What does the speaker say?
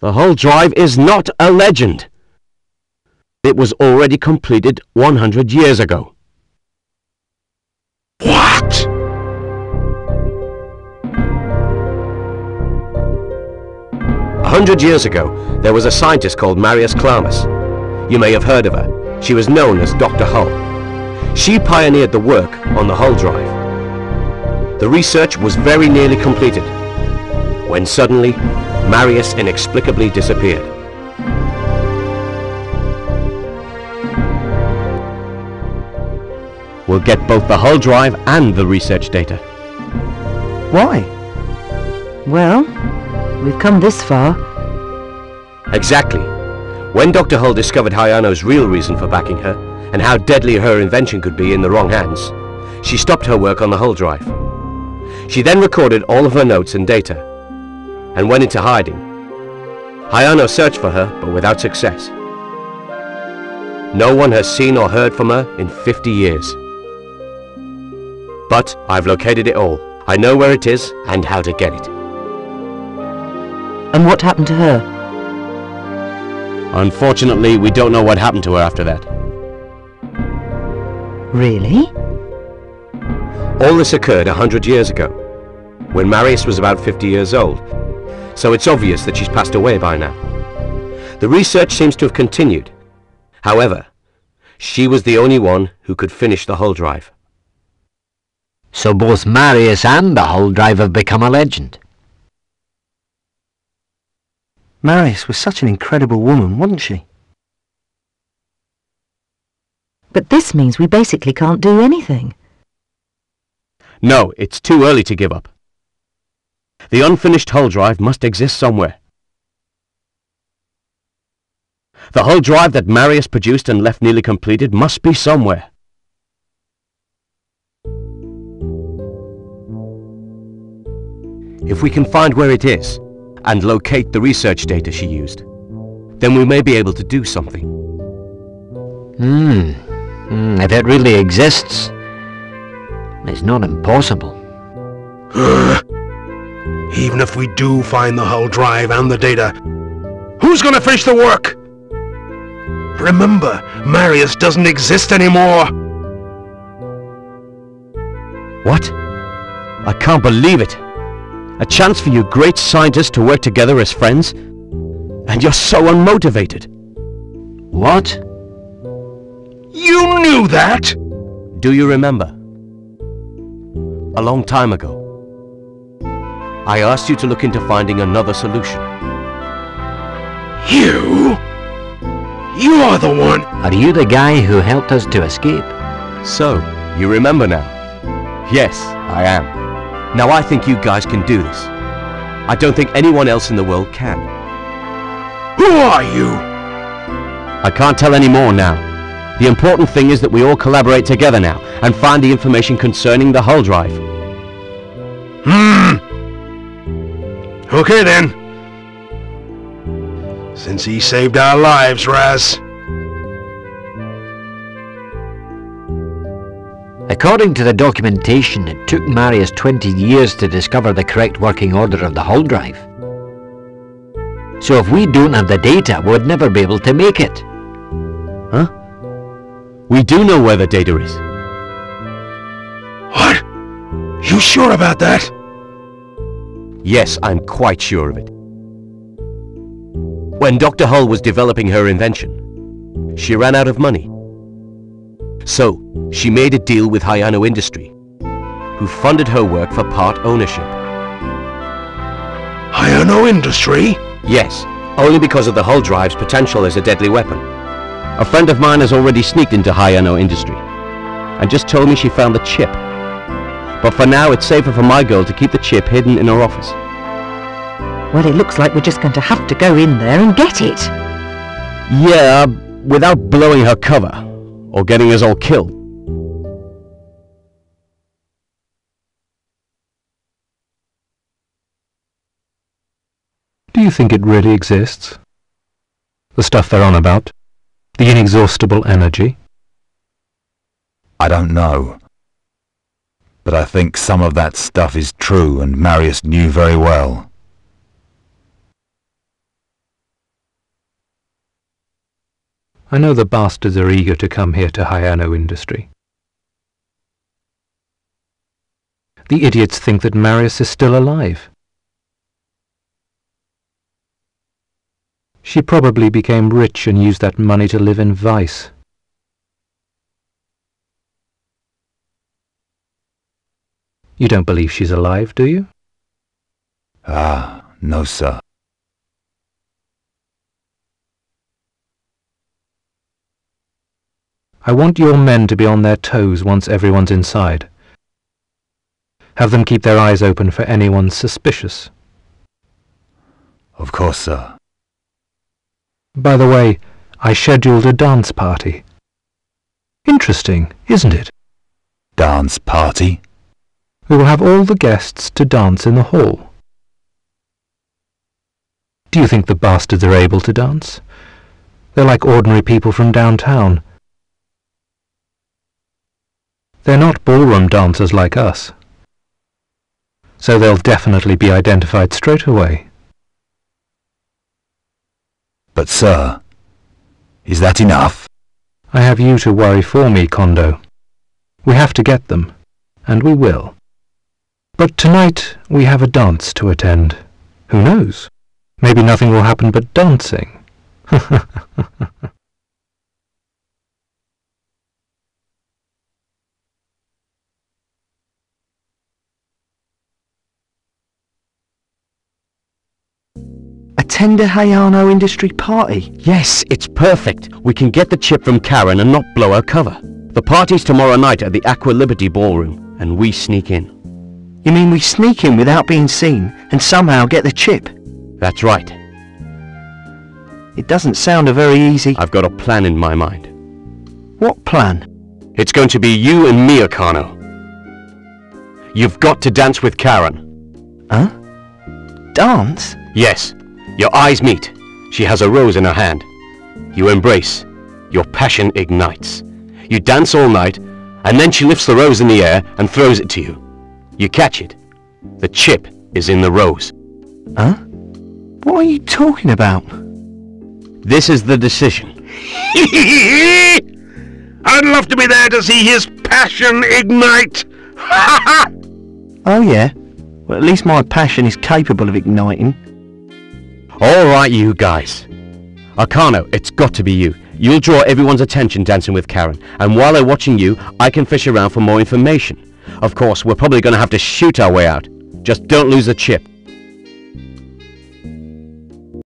The whole drive is not a legend. It was already completed 100 years ago. What? A 100 years ago, there was a scientist called Marius Clamus. You may have heard of her. She was known as Dr. Hull. She pioneered the work on the Hull drive. The research was very nearly completed, when suddenly, Marius inexplicably disappeared. We'll get both the Hull drive and the research data. Why? Well, we've come this far. Exactly. When Dr. Hull discovered Hayano's real reason for backing her, and how deadly her invention could be in the wrong hands, she stopped her work on the Hull drive. She then recorded all of her notes and data, and went into hiding. Hayano searched for her, but without success. No one has seen or heard from her in 50 years. But I've located it all. I know where it is and how to get it. And what happened to her? Unfortunately, we don't know what happened to her after that. Really? All this occurred 100 years ago, when Marius was about 50 years old, so it's obvious that she's passed away by now. The research seems to have continued. However, she was the only one who could finish the Hull drive. So both Marius and the Hull drive have become a legend. Marius was such an incredible woman, wasn't she? But this means we basically can't do anything. No, it's too early to give up. The unfinished Hull drive must exist somewhere. The Hull drive that Marius produced and left nearly completed must be somewhere. If we can find where it is, and locate the research data she used, then we may be able to do something. If it really exists, it's not impossible. Even if we do find the Hull drive and the data, who's gonna finish the work? Remember, Marius doesn't exist anymore. What? I can't believe it. A chance for you great scientists to work together as friends? And you're so unmotivated. What? You knew that? Do you remember? A long time ago, I asked you to look into finding another solution. You? You are the one. Are you the guy who helped us to escape? So, you remember now? Yes, I am. Now I think you guys can do this. I don't think anyone else in the world can. Who are you? I can't tell any more now. The important thing is that we all collaborate together now and find the information concerning the Hull drive. Okay then. Since he saved our lives, Raz. According to the documentation, it took Marius 20 years to discover the correct working order of the Hull drive. So if we don't have the data, we'd never be able to make it. Huh? We do know where the data is. What? You sure about that? Yes, I'm quite sure of it. When Dr. Hull was developing her invention, she ran out of money. So, she made a deal with Hayano Industry, who funded her work for part ownership. Hayano Industry? Yes, only because of the Hull drive's potential as a deadly weapon. A friend of mine has already sneaked into Hayano Industry, and just told me she found the chip. But for now, it's safer for my girl to keep the chip hidden in her office. Well, it looks like we're just going to have to go in there and get it. Yeah, without blowing her cover, or getting us all killed. Do you think it really exists? The stuff they're on about? The inexhaustible energy? I don't know. But I think some of that stuff is true and Marius knew very well. I know the bastards are eager to come here to Hyano Industry. The idiots think that Marius is still alive. She probably became rich and used that money to live in vice. You don't believe she's alive, do you? Ah, no, sir. I want your men to be on their toes once everyone's inside. Have them keep their eyes open for anyone suspicious. Of course, sir. By the way, I scheduled a dance party. Interesting, isn't it? Dance party? We will have all the guests to dance in the hall. Do you think the bastards are able to dance? They're like ordinary people from downtown. They're not ballroom dancers like us. So they'll definitely be identified straight away. But, sir, is that enough? I have you to worry for me, Kondo. We have to get them, and we will. But tonight we have a dance to attend. Who knows? Maybe nothing will happen but dancing. Attend a Hyano Industry party? Yes, it's perfect. We can get the chip from Karen and not blow her cover. The party's tomorrow night at the Aqua Liberty Ballroom, and we sneak in. You mean we sneak in without being seen and somehow get the chip? That's right. It doesn't sound a very easy... I've got a plan in my mind. What plan? It's going to be you and me, Akano. You've got to dance with Karen. Huh? Dance? Yes. Your eyes meet. She has a rose in her hand. You embrace. Your passion ignites. You dance all night, and then she lifts the rose in the air and throws it to you. You catch it. The chip is in the rose. Huh? What are you talking about? This is the decision. I'd love to be there to see his passion ignite. Oh yeah? Well, at least my passion is capable of igniting. All right, you guys. Akano, it's got to be you. You'll draw everyone's attention dancing with Karen, and while they're watching you, I can fish around for more information. Of course, we're probably going to have to shoot our way out. Just don't lose the chip.